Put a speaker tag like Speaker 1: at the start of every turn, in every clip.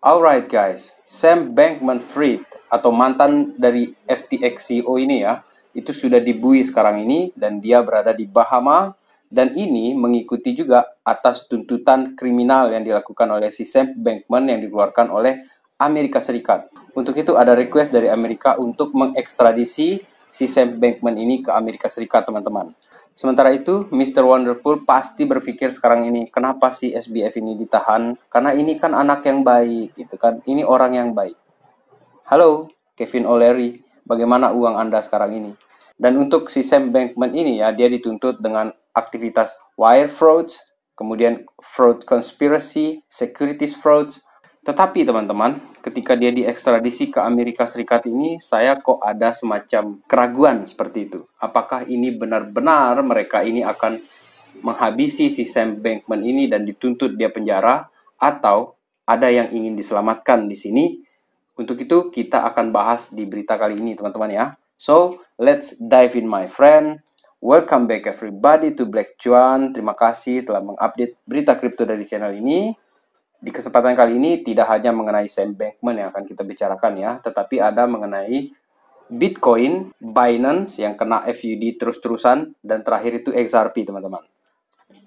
Speaker 1: Alright guys, Sam Bankman-Fried atau mantan dari FTX CEO ini ya, itu sudah dibui sekarang ini dan dia berada di Bahama dan ini mengikuti juga atas tuntutan kriminal yang dilakukan oleh si Sam Bankman yang dikeluarkan oleh Amerika Serikat. Untuk itu ada request dari Amerika untuk mengekstradisi si Sam Bankman ini ke Amerika Serikat, teman-teman. Sementara itu, Mr. Wonderful pasti berpikir sekarang ini, kenapa sih SBF ini ditahan? Karena ini kan anak yang baik, gitu kan. Ini orang yang baik. Halo, Kevin O'Leary, bagaimana uang Anda sekarang ini? Dan untuk si Sam Bankman ini ya, dia dituntut dengan aktivitas wire frauds, kemudian fraud conspiracy, securities frauds. Tetapi teman-teman, ketika dia diekstradisi ke Amerika Serikat ini, saya kok ada semacam keraguan seperti itu. Apakah ini benar-benar mereka ini akan menghabisi si Sam Bankman ini dan dituntut dia penjara, atau ada yang ingin diselamatkan di sini? Untuk itu kita akan bahas di berita kali ini, teman-teman ya. So, let's dive in, my friend. Welcome back everybody to Black Cuan. Terima kasih telah mengupdate berita kripto dari channel ini. Di kesempatan kali ini tidak hanya mengenai Sam Bankman yang akan kita bicarakan ya, tetapi ada mengenai Bitcoin, Binance yang kena FUD terus-terusan, dan terakhir itu XRP, teman-teman.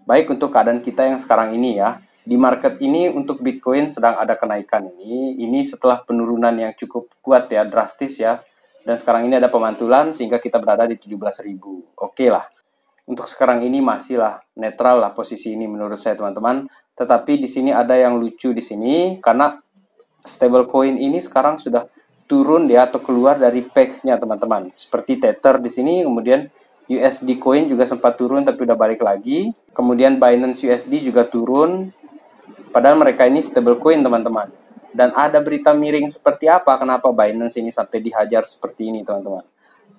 Speaker 1: Baik, untuk keadaan kita yang sekarang ini ya, di market ini untuk Bitcoin sedang ada kenaikan ini setelah penurunan yang cukup kuat ya, drastis ya, dan sekarang ini ada pemantulan sehingga kita berada di 17.000. Oke lah. Untuk sekarang ini masih lah netral lah posisi ini menurut saya, teman-teman. Tetapi di sini ada yang lucu di sini karena stablecoin ini sekarang sudah turun dia atau keluar dari peg-nya, teman-teman. Seperti Tether di sini, kemudian USD coin juga sempat turun tapi udah balik lagi. Kemudian Binance USD juga turun. Padahal mereka ini stablecoin, teman-teman. Dan ada berita miring seperti apa kenapa Binance ini sampai dihajar seperti ini, teman-teman.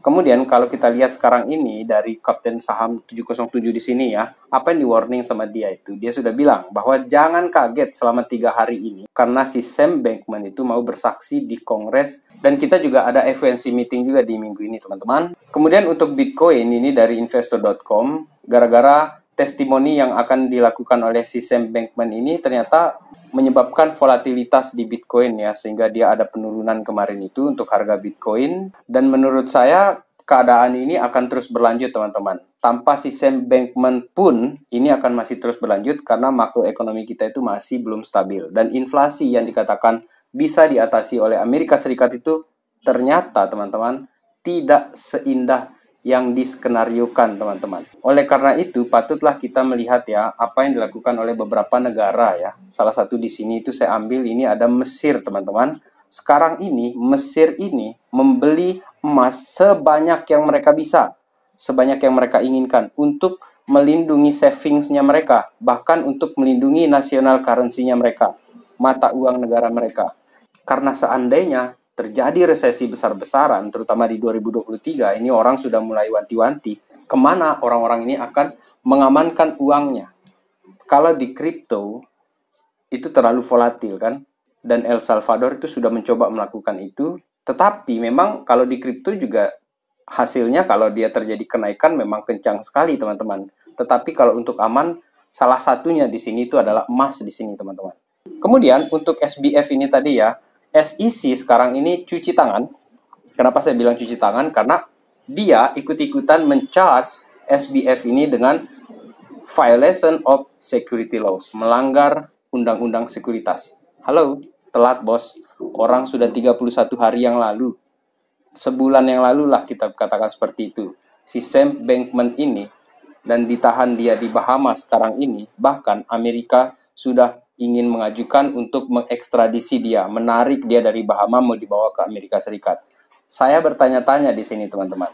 Speaker 1: Kemudian kalau kita lihat sekarang ini dari Kapten Saham 707 di sini ya, apa yang di warning sama dia itu? Dia sudah bilang bahwa jangan kaget selama 3 hari ini karena si Sam Bankman itu mau bersaksi di Kongres dan kita juga ada FOMC meeting juga di minggu ini, teman-teman. Kemudian untuk Bitcoin ini dari investor.com, gara-gara testimoni yang akan dilakukan oleh si Sam Bankman ini ternyata menyebabkan volatilitas di Bitcoin ya, sehingga dia ada penurunan kemarin itu untuk harga Bitcoin. Dan menurut saya keadaan ini akan terus berlanjut, teman-teman. Tanpa si Sam Bankman pun ini akan masih terus berlanjut karena makroekonomi kita itu masih belum stabil. Dan inflasi yang dikatakan bisa diatasi oleh Amerika Serikat itu ternyata, teman-teman, tidak seindah yang diskenariokan, teman-teman. Oleh karena itu, patutlah kita melihat ya apa yang dilakukan oleh beberapa negara ya. Salah satu di sini itu saya ambil ini ada Mesir, teman-teman. Sekarang ini Mesir ini membeli emas sebanyak yang mereka bisa, sebanyak yang mereka inginkan untuk melindungi savingsnya mereka, bahkan untuk melindungi national currency-nya mereka, mata uang negara mereka. Karena seandainya terjadi resesi besar-besaran, terutama di 2023, ini orang sudah mulai wanti-wanti kemana orang-orang ini akan mengamankan uangnya. Kalau di kripto, itu terlalu volatil kan, dan El Salvador itu sudah mencoba melakukan itu, tetapi memang kalau di kripto juga hasilnya kalau dia terjadi kenaikan memang kencang sekali, teman-teman. Tetapi kalau untuk aman, salah satunya di sini itu adalah emas di sini, teman-teman. Kemudian untuk SBF ini tadi ya, SEC sekarang ini cuci tangan. Kenapa saya bilang cuci tangan? Karena dia ikut-ikutan mencharge SBF ini dengan violation of security laws, melanggar undang-undang sekuritas. Halo, telat bos. Orang sudah 31 hari yang lalu. Sebulan yang lalu lah kita katakan seperti itu. Si Sam Bankman ini dan ditahan dia di Bahama sekarang ini, bahkan Amerika sudah ingin mengajukan untuk mengekstradisi dia, menarik dia dari Bahama mau dibawa ke Amerika Serikat. Saya bertanya-tanya di sini, teman-teman.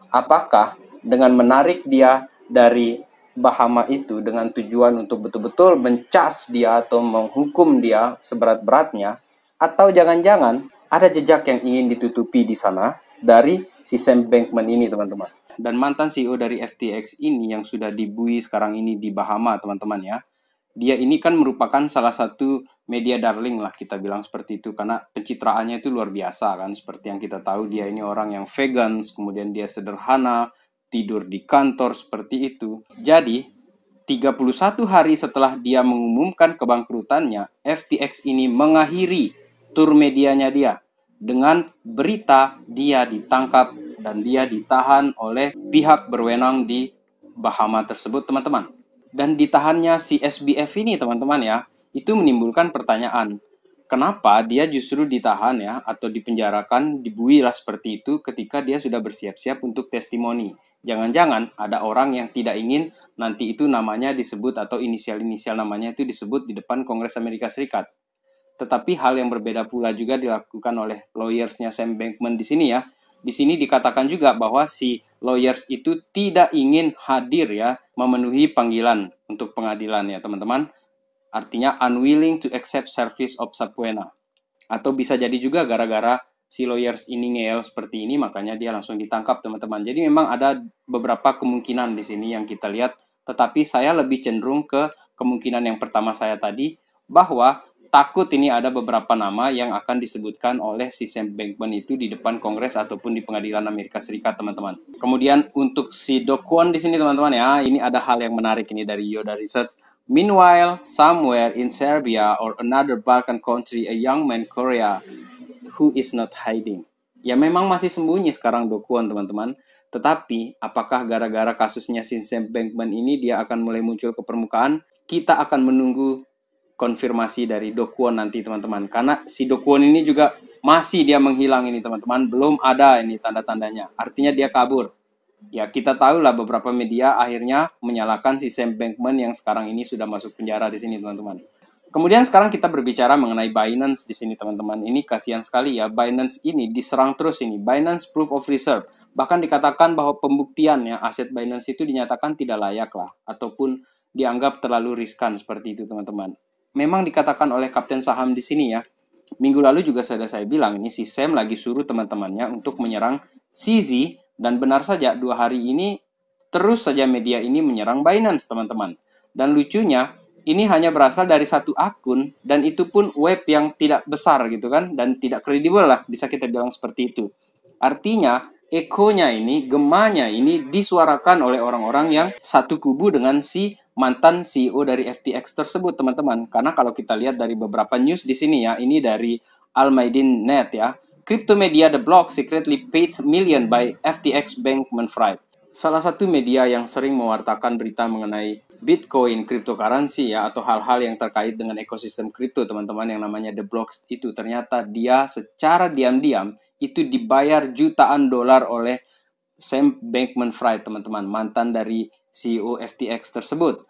Speaker 1: Apakah dengan menarik dia dari Bahama itu dengan tujuan untuk betul-betul mencas dia atau menghukum dia seberat-beratnya, atau jangan-jangan ada jejak yang ingin ditutupi di sana dari si Sam Bankman ini, teman-teman. Dan mantan CEO dari FTX ini yang sudah dibui sekarang ini di Bahama, teman-teman ya. Dia ini kan merupakan salah satu media darling lah kita bilang seperti itu, karena pencitraannya itu luar biasa kan, seperti yang kita tahu dia ini orang yang vegan, kemudian dia sederhana, tidur di kantor seperti itu. Jadi 31 hari setelah dia mengumumkan kebangkrutannya, FTX ini mengakhiri tur medianya dia dengan berita dia ditangkap dan dia ditahan oleh pihak berwenang di Bahama tersebut, teman-teman. Dan ditahannya si SBF ini, teman-teman ya, itu menimbulkan pertanyaan. Kenapa dia justru ditahan ya, atau dipenjarakan, dibui lah seperti itu ketika dia sudah bersiap-siap untuk testimoni. Jangan-jangan ada orang yang tidak ingin nanti itu namanya disebut atau inisial-inisial namanya itu disebut di depan Kongres Amerika Serikat. Tetapi hal yang berbeda pula juga dilakukan oleh lawyersnya Sam Bankman di sini ya. Di sini dikatakan juga bahwa si lawyers itu tidak ingin hadir ya, memenuhi panggilan untuk pengadilan ya teman-teman. Artinya unwilling to accept service of subpoena. Atau bisa jadi juga gara-gara si lawyers ini ngeyel seperti ini, makanya dia langsung ditangkap teman-teman. Jadi memang ada beberapa kemungkinan di sini yang kita lihat, tetapi saya lebih cenderung ke kemungkinan yang pertama saya tadi, bahwa takut ini ada beberapa nama yang akan disebutkan oleh si Sam Bankman itu di depan Kongres ataupun di pengadilan Amerika Serikat, teman-teman. Kemudian untuk si Do Kwon di sini, teman-teman ya, ini ada hal yang menarik ini dari Yoda Research. Meanwhile, somewhere in Serbia or another Balkan country, a young man Korea who is not hiding. Ya memang masih sembunyi sekarang Do Kwon, teman-teman. Tetapi apakah gara-gara kasusnya si Sam Bankman ini dia akan mulai muncul ke permukaan? Kita akan menunggu konfirmasi dari Do Kwon nanti, teman-teman. Karena si Do Kwon ini juga masih dia menghilang ini, teman-teman. Belum ada ini tanda-tandanya. Artinya dia kabur. Ya kita tahu lah beberapa media akhirnya menyalahkan si Sam Bankman yang sekarang ini sudah masuk penjara di sini, teman-teman. Kemudian sekarang kita berbicara mengenai Binance di sini, teman-teman. Ini kasihan sekali ya, Binance ini diserang terus ini. Binance Proof of Reserve. Bahkan dikatakan bahwa pembuktiannya aset Binance itu dinyatakan tidak layak lah, ataupun dianggap terlalu riskan seperti itu, teman-teman. Memang dikatakan oleh kapten saham di sini ya. Minggu lalu juga sudah saya bilang ini si Sam lagi suruh teman-temannya untuk menyerang CZ. Dan benar saja 2 hari ini terus saja media ini menyerang Binance, teman-teman. Dan lucunya ini hanya berasal dari satu akun dan itu pun web yang tidak besar gitu kan, dan tidak kredibel lah, bisa kita bilang seperti itu. Artinya ekonya ini, gemanya ini disuarakan oleh orang-orang yang satu kubu dengan si mantan CEO dari FTX tersebut, teman-teman. Karena kalau kita lihat dari beberapa news di sini ya, ini dari Al-Maidin Net ya. Crypto media The Block secretly paid million by FTX Bankman-Fried. Salah satu media yang sering mewartakan berita mengenai Bitcoin, cryptocurrency ya, atau hal-hal yang terkait dengan ekosistem kripto, teman-teman, yang namanya The Block itu ternyata dia secara diam-diam itu dibayar jutaan dolar oleh Sam Bankman-Fried, teman-teman, mantan dari CEO FTX tersebut.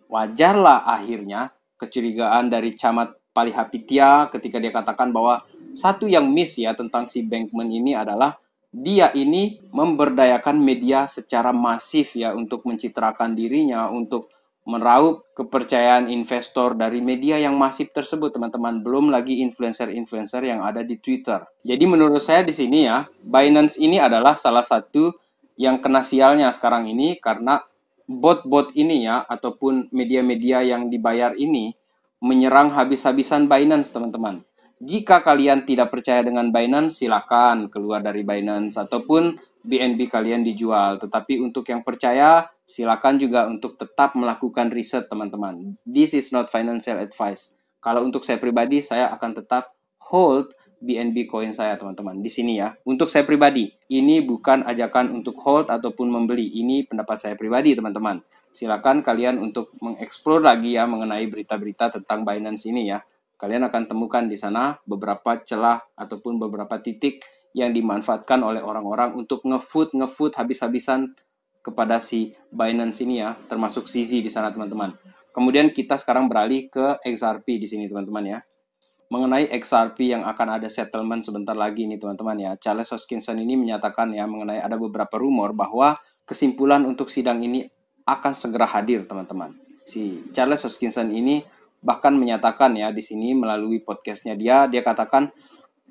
Speaker 1: Wajarlah akhirnya kecurigaan dari Camat Palihapitiya ketika dia katakan bahwa satu yang miss ya tentang si Bankman ini adalah dia ini memberdayakan media secara masif ya untuk mencitrakan dirinya, untuk meraup kepercayaan investor dari media yang masif tersebut, teman-teman. Belum lagi influencer-influencer yang ada di Twitter. Jadi menurut saya di sini ya, Binance ini adalah salah satu yang kena sialnya sekarang ini karena bot-bot ini ya, ataupun media-media yang dibayar ini menyerang habis-habisan Binance, teman-teman. Jika kalian tidak percaya dengan Binance, silakan keluar dari Binance ataupun BNB kalian dijual. Tetapi untuk yang percaya, silakan juga untuk tetap melakukan riset, teman-teman. This is not financial advice. Kalau untuk saya pribadi, saya akan tetap hold BNB coin saya, teman-teman. Di sini ya. Untuk saya pribadi, ini bukan ajakan untuk hold ataupun membeli. Ini pendapat saya pribadi, teman-teman. Silakan kalian untuk mengeksplor lagi ya mengenai berita-berita tentang Binance ini ya. Kalian akan temukan di sana beberapa celah ataupun beberapa titik yang dimanfaatkan oleh orang-orang untuk ngefood habis-habisan kepada si Binance ini ya, termasuk CZ di sana, teman-teman. Kemudian kita sekarang beralih ke XRP di sini, teman-teman ya. Mengenai XRP yang akan ada settlement sebentar lagi nih, teman-teman ya. Charles Hoskinson ini menyatakan ya mengenai ada beberapa rumor bahwa kesimpulan untuk sidang ini akan segera hadir, teman-teman. Si Charles Hoskinson ini bahkan menyatakan ya di sini melalui podcastnya dia katakan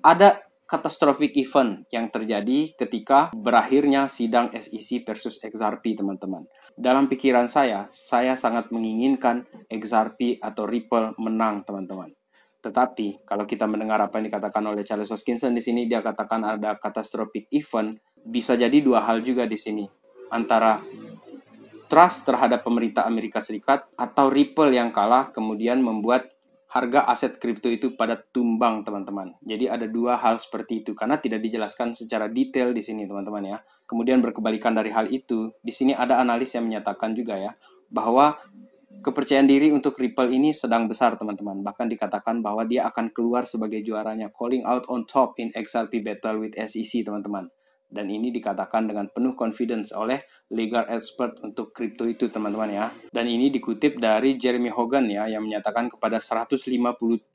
Speaker 1: ada catastrophic event yang terjadi ketika berakhirnya sidang SEC versus XRP, teman-teman. Dalam pikiran saya sangat menginginkan XRP atau Ripple menang, teman-teman. Tetapi kalau kita mendengar apa yang dikatakan oleh Charles Hoskinson di sini, dia katakan ada catastrophic event, bisa jadi dua hal juga di sini. Antara trust terhadap pemerintah Amerika Serikat atau Ripple yang kalah kemudian membuat harga aset kripto itu pada tumbang, teman-teman. Jadi ada dua hal seperti itu karena tidak dijelaskan secara detail di sini, teman-teman ya. Kemudian berkebalikan dari hal itu, di sini ada analis yang menyatakan juga ya bahwa kepercayaan diri untuk Ripple ini sedang besar, teman-teman. Bahkan dikatakan bahwa dia akan keluar sebagai juaranya, calling out on top in XRP battle with SEC, teman-teman. Dan ini dikatakan dengan penuh confidence oleh legal expert untuk kripto itu, teman-teman ya. Dan ini dikutip dari Jeremy Hogan ya, yang menyatakan kepada 157.000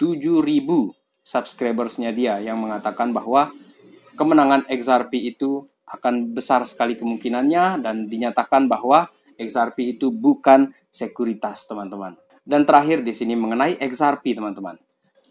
Speaker 1: subscribersnya dia, yang mengatakan bahwa kemenangan XRP itu akan besar sekali kemungkinannya, dan dinyatakan bahwa XRP itu bukan sekuritas, teman-teman. Dan terakhir di sini mengenai XRP, teman-teman.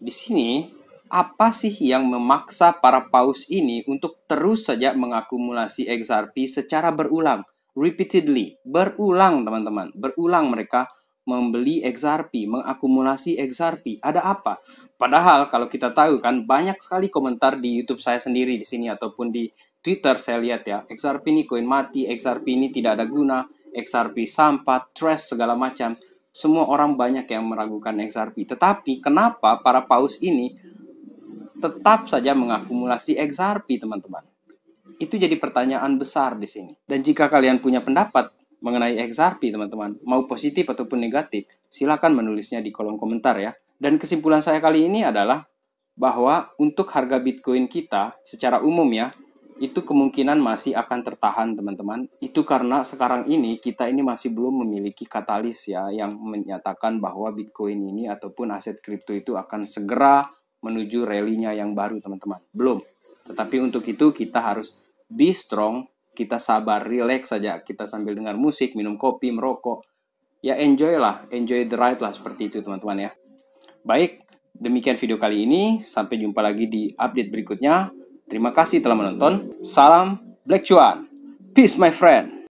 Speaker 1: Di sini apa sih yang memaksa para paus ini untuk terus saja mengakumulasi XRP secara berulang, repeatedly, berulang, teman-teman, berulang mereka membeli XRP, mengakumulasi XRP. Ada apa? Padahal kalau kita tahu kan banyak sekali komentar di YouTube saya sendiri di sini ataupun di Twitter saya lihat ya, XRP ini koin mati, XRP ini tidak ada guna, XRP sampah, trash, segala macam. Semua orang banyak yang meragukan XRP. Tetapi kenapa para paus ini tetap saja mengakumulasi XRP, teman-teman? Itu jadi pertanyaan besar di sini. Dan jika kalian punya pendapat mengenai XRP, teman-teman, mau positif ataupun negatif, silakan menulisnya di kolom komentar ya. Dan kesimpulan saya kali ini adalah bahwa untuk harga Bitcoin kita secara umum ya, itu kemungkinan masih akan tertahan, teman-teman. Itu karena sekarang ini kita ini masih belum memiliki katalis ya yang menyatakan bahwa Bitcoin ini ataupun aset kripto itu akan segera menuju rally-nya yang baru, teman-teman. Belum. Tetapi untuk itu kita harus be strong, kita sabar, relax saja. Kita sambil dengar musik, minum kopi, merokok. Ya enjoy lah, enjoy the ride lah, seperti itu, teman-teman ya. Baik, demikian video kali ini. Sampai jumpa lagi di update berikutnya. Terima kasih telah menonton. Salam Black Cuan. Peace my friend.